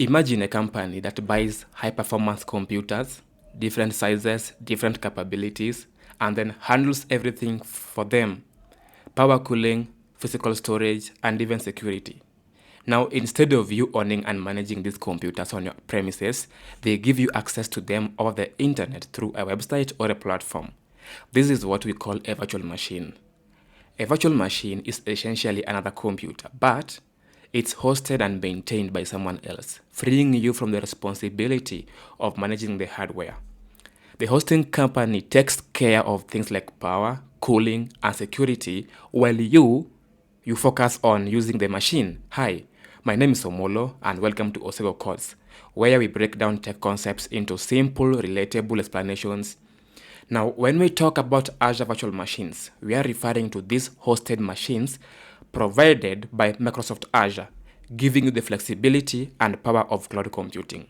Imagine a company that buys high-performance computers, different sizes, different capabilities, and then handles everything for them. Power cooling, physical storage, and even security. Now, instead of you owning and managing these computers on your premises, they give you access to them over the internet through a website or a platform. This is what we call a virtual machine. A virtual machine is essentially another computer, but it's hosted and maintained by someone else, freeing you from the responsibility of managing the hardware. The hosting company takes care of things like power, cooling, and security, while you focus on using the machine. Hi, my name is Omolo, and welcome to Osego Codes, where we break down tech concepts into simple, relatable explanations. Now, when we talk about Azure Virtual Machines, we are referring to these hosted machines provided by Microsoft Azure, giving you the flexibility and power of cloud computing.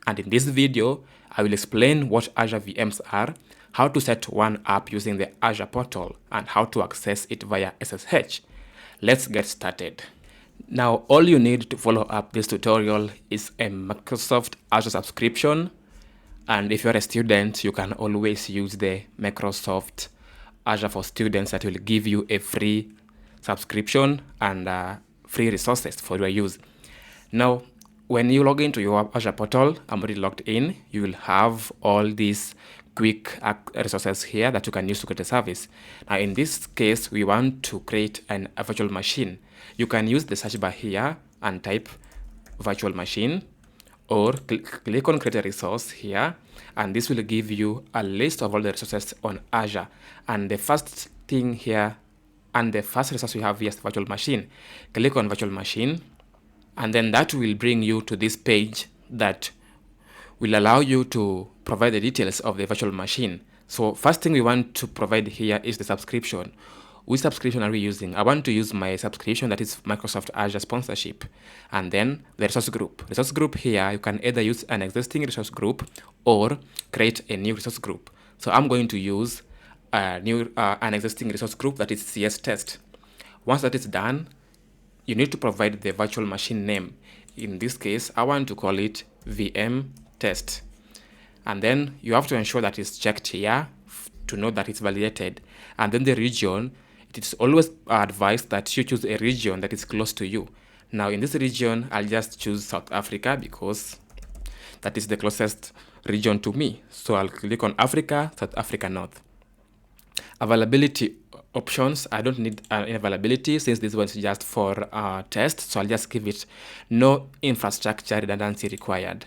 And in this video, I will explain what Azure VMs are, how to set one up using the Azure Portal, and how to access it via SSH. Let's get started. Now, all you need to follow up this tutorial is a Microsoft Azure subscription. And if you're a student, you can always use the Microsoft Azure for Students that will give you a free subscription and free resources for your use. Now, when you log into your Azure portal, I'm already logged in, you will have all these quick resources here that you can use to create a service. Now, in this case, we want to create a virtual machine. You can use the search bar here and type virtual machine, or click on create a resource here, and this will give you a list of all the resources on Azure. And the first thing here, and the first resource we have here is virtual machine. Click on virtual machine, and then that will bring you to this page that will allow you to provide the details of the virtual machine. So first thing we want to provide here is the subscription. Which subscription are we using? I want to use my subscription that is Microsoft Azure sponsorship. And then the resource group. Resource group here, you can either use an existing resource group or create a new resource group. So I'm going to use an existing resource group that is CS test. Once that is done, you need to provide the virtual machine name. In this case, I want to call it VM test. And then you have to ensure that it's checked here to know that it's validated. And then the region, it is always advised that you choose a region that is close to you. Now in this region, I'll just choose South Africa because that is the closest region to me. So I'll click on Africa, South Africa North. Availability options, I don't need any availability since this one is just for test. So I'll just give it no infrastructure redundancy required.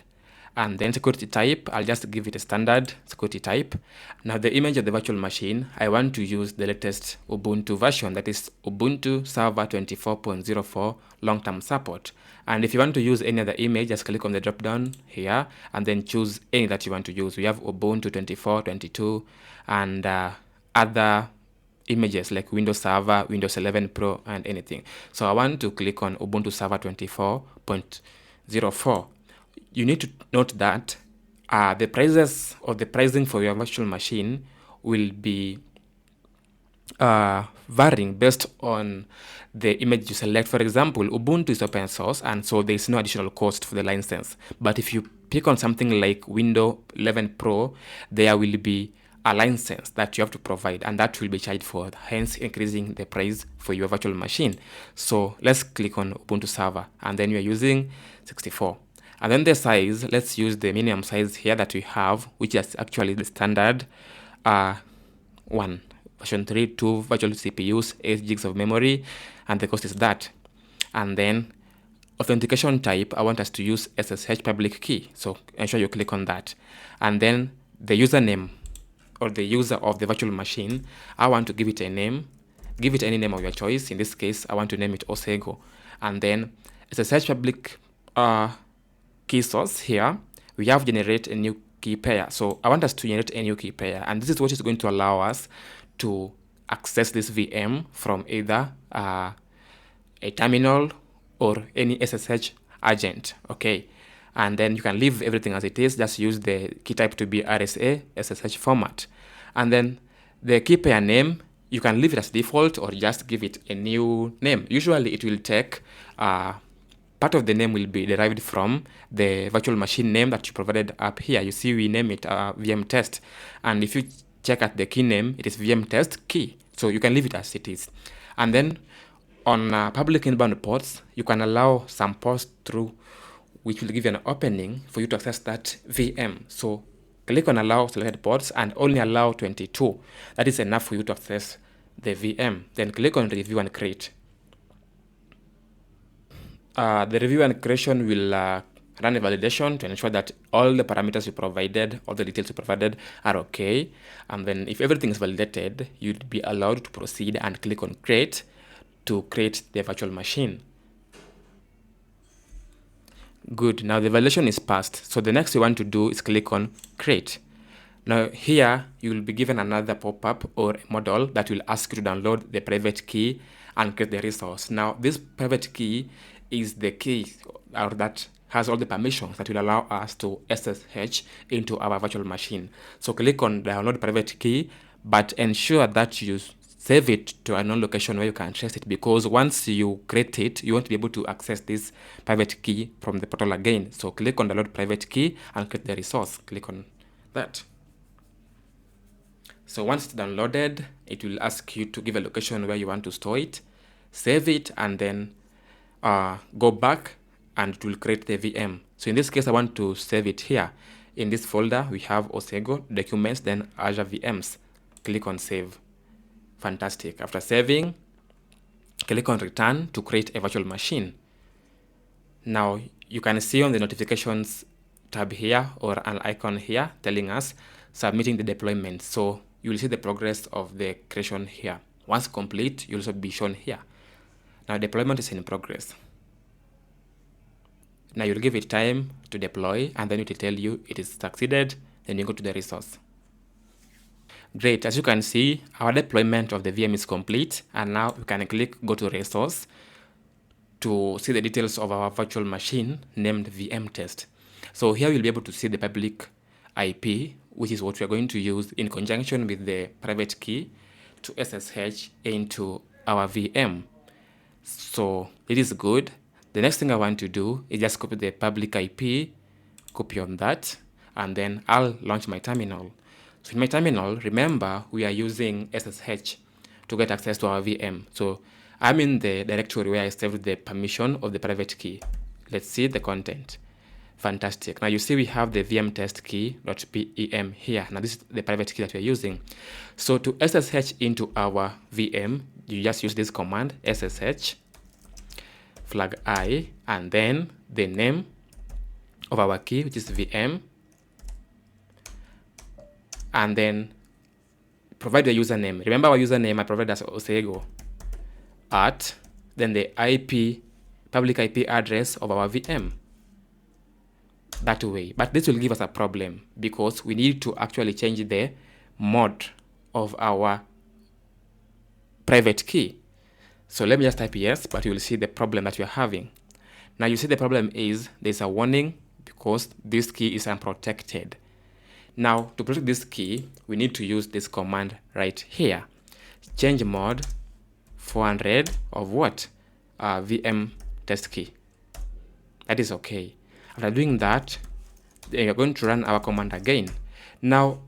And then security type, I'll just give it a standard security type. Now the image of the virtual machine, I want to use the latest Ubuntu version, that is Ubuntu Server 24.04 long-term support. And if you want to use any other image, just click on the drop-down here and then choose any that you want to use. We have Ubuntu 24, 22, and other images like Windows Server, Windows 11 Pro, and anything. So I want to click on Ubuntu Server 24.04. You need to note that the prices or the pricing for your virtual machine will be varying based on the image you select. For example, Ubuntu is open source, and so there is no additional cost for the license. But if you pick on something like Windows 11 Pro, there will be a license that you have to provide, and that will be charged for, hence increasing the price for your virtual machine. So let's click on Ubuntu Server, and then we are using 64. And then the size, let's use the minimum size here that we have, which is actually the standard one. Version 3, 2 virtual CPUs, 8 gigs of memory, and the cost is that. And then authentication type, I want us to use SSH public key. So ensure you click on that. And then the username or the user of the virtual machine, I want to give it a name. Give it any name of your choice. In this case, I want to name it Osego. And then SSH public key source here, we have generate a new key pair. So I want us to generate a new key pair, and this is what is going to allow us to access this VM from either a terminal or any SSH agent. Okay, and then you can leave everything as it is, just use the key type to be RSA SSH format. And then the key pair name, you can leave it as default or just give it a new name. Usually it will take part of the name will be derived from the virtual machine name that you provided up here. You see we name it VM test, and if you check at the key name, it is VM test key, so you can leave it as it is. And then on public inbound ports, you can allow some ports through, which will give you an opening for you to access that VM. So click on allow selected ports and only allow 22. That is enough for you to access the VM. Then click on review and create. The review and creation will run a validation to ensure that all the parameters you provided, all the details you provided are okay. And then if everything is validated, you'd be allowed to proceed and click on create to create the virtual machine. Good, now the validation is passed. So the next you want to do is click on create. Now here you will be given another pop-up or a model that will ask you to download the private key and create the resource. Now this private key is the key or that has all the permissions that will allow us to SSH into our virtual machine. So click on download private key, but ensure that you save it to a known location where you can trace it, because once you create it, you won't be able to access this private key from the portal again. So click on download private key and create the resource. Click on that. So once it's downloaded, it will ask you to give a location where you want to store it, save it, and then go back and it will create the VM. So in this case, I want to save it here. In this folder, we have Osego, documents, then Azure VMs. Click on save. Fantastic. After saving, click on return to create a virtual machine. Now you can see on the notifications tab here or an icon here telling us submitting the deployment. So you will see the progress of the creation here. Once complete, you'll also be shown here. Now deployment is in progress. Now you'll give it time to deploy, and then it will tell you it is succeeded. Then you go to the resource. Great, as you can see, our deployment of the VM is complete, and now we can click go to resource to see the details of our virtual machine named VM test. So here you'll be able to see the public IP, which is what we are going to use in conjunction with the private key to SSH into our VM. So it is good. The next thing I want to do is just copy the public IP, copy on that, and then I'll launch my terminal. So in my terminal, remember we are using SSH to get access to our VM. So I'm in the directory where I saved the permission of the private key. Let's see the content. Fantastic. Now you see we have the VM test key.pem here. Now this is the private key that we're using. So to SSH into our VM, you just use this command, SSH flag I, and then the name of our key, which is VM, and then provide the username. Remember our username I provided as Osego at, then the IP, public IP address of our VM. That way. But this will give us a problem because we need to actually change the mode of our private key. So let me just type yes, but you will see the problem that we are having. Now you see the problem is there's a warning because this key is unprotected. Now to protect this key, we need to use this command right here. Change mode 400 of what? VM test key. That is okay. After doing that, then you're going to run our command again. Now,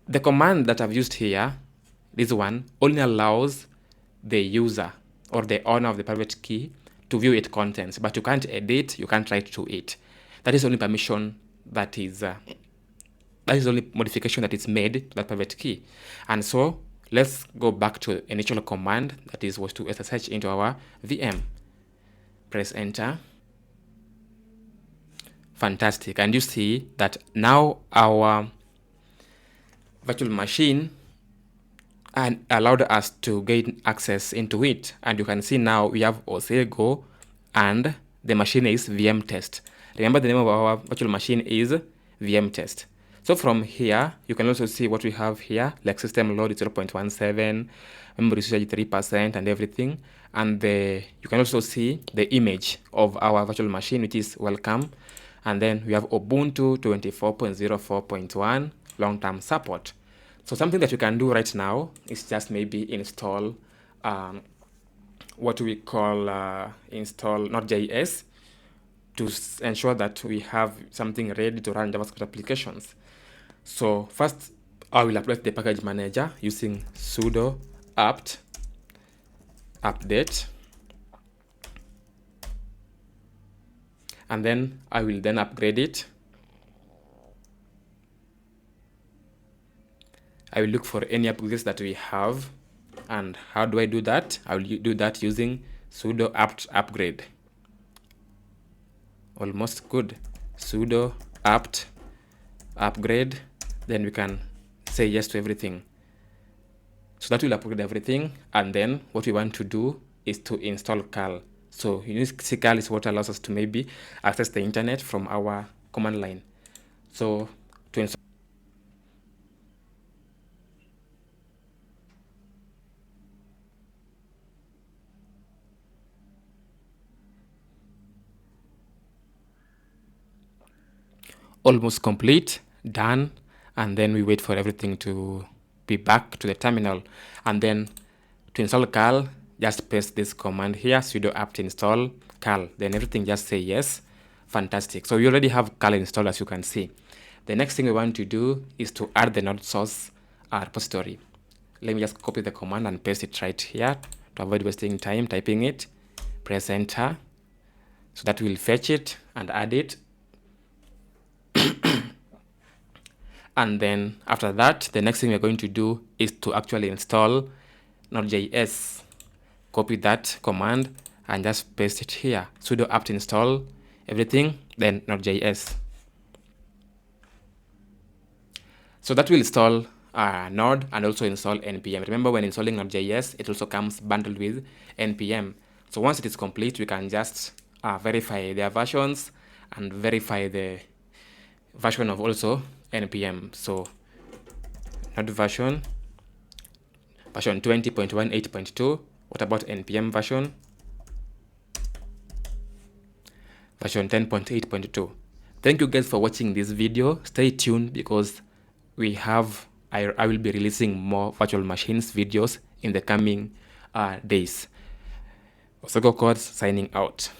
the command that I've used here, this one, only allows the user or the owner of the private key to view its contents, but you can't edit, you can't write to it. That is only permission that is the only modification that is made to that private key. And so let's go back to the initial command that was to SSH into our VM. Press enter. Fantastic. And you see that now our virtual machine and allowed us to gain access into it. And you can see now we have Osego and the machine is VM test. Remember the name of our virtual machine is VM test. So from here, you can also see what we have here, like system load is 0.17, memory usage 3% and everything. And you can also see the image of our virtual machine, which is welcome. And then we have Ubuntu 24.04.1 long-term support. So something that you can do right now is just maybe install what we call install Node.js to ensure that we have something ready to run JavaScript applications. So first, I will update the package manager using sudo apt update, and then I will then upgrade it. I will look for any upgrades that we have. And how do I do that? I will do that using sudo apt upgrade. Almost good. Sudo apt upgrade. Then we can say yes to everything. So that will upgrade everything. And then what we want to do is to install curl. So see, curl is what allows us to maybe access the internet from our command line. So to install, almost complete, done, and then we wait for everything to be back to the terminal. And then to install curl, just paste this command here, sudo apt install curl, then everything just say yes. Fantastic. So we already have curl installed, as you can see. The next thing we want to do is to add the node source repository. Let me just copy the command and paste it right here to avoid wasting time typing it. Press enter. So that will fetch it and add it. And then after that, the next thing we're going to do is to actually install Node.js. Copy that command and just paste it here. Sudo apt install everything, then Node.js. So that will install Node and also install npm. Remember, when installing Node.js, it also comes bundled with npm. So once it is complete, we can just verify their versions and verify the version of also npm. So Node version 20.18.2. What about npm version 10.8.2? Thank you guys for watching this video. Stay tuned because I will be releasing more virtual machines videos in the coming days. Osoko Codes signing out.